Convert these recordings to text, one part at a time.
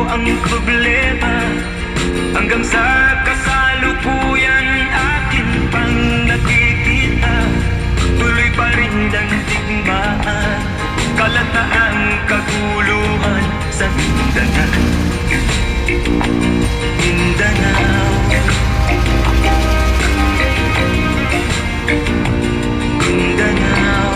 ang problema, hanggang sa kasalukuyan akin pang nakikita. Tuloy pa rin ang digmaan, kalataang kaguluhan sa Mindanao. Mindanao, Mindanao.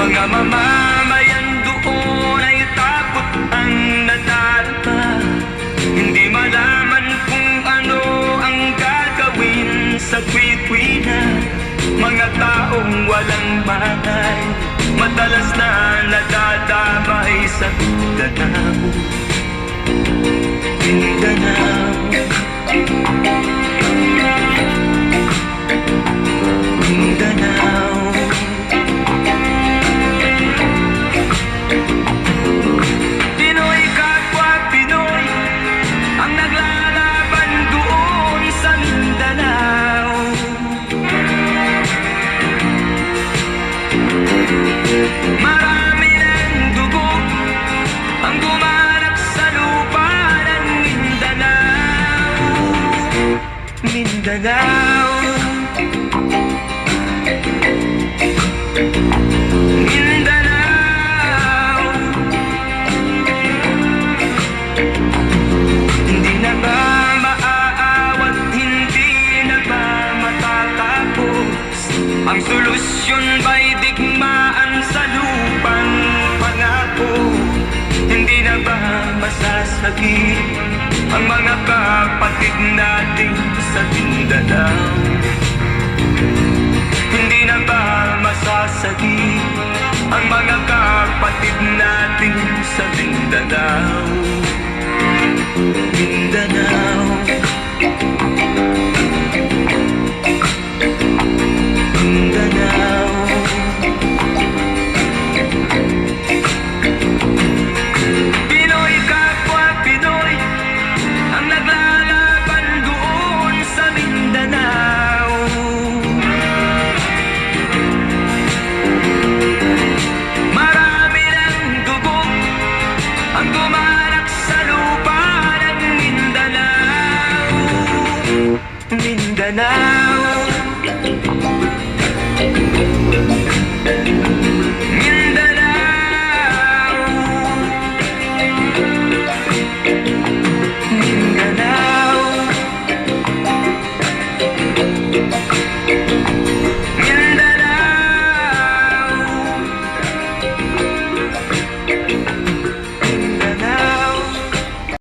Mga mamamayan doon ay takot ang nadarama, hindi malaman kung ano ang gagawin sa kwikwi-na. Mga taong walang malay, madalas na nadadamay sa Mindanao. Mindanao, Mindanao. Pinoy kapwa Pinoy ang naglalaban doon sa Mindanao. Marami ng dugo ang gumanap sa lupa ng Mindanao. Mindanao, Mindanao. Hindi na ba maaawat, hindi na ba matatapos? Ang solusyon ba'y digmaan sa lupang pangako? Hindi na ba masasakit ang mga kapatid natin sa Mindanao? Hindi na ba masasakit ang mga kapatid natin sa Mindanao? Mindanao, Mindanao. Pinoy kapwa Pinoy ang naglalaban doon sa Mindanao. Marami ng dugo ang gumanak sa lupa ng Mindanao. Mindanao.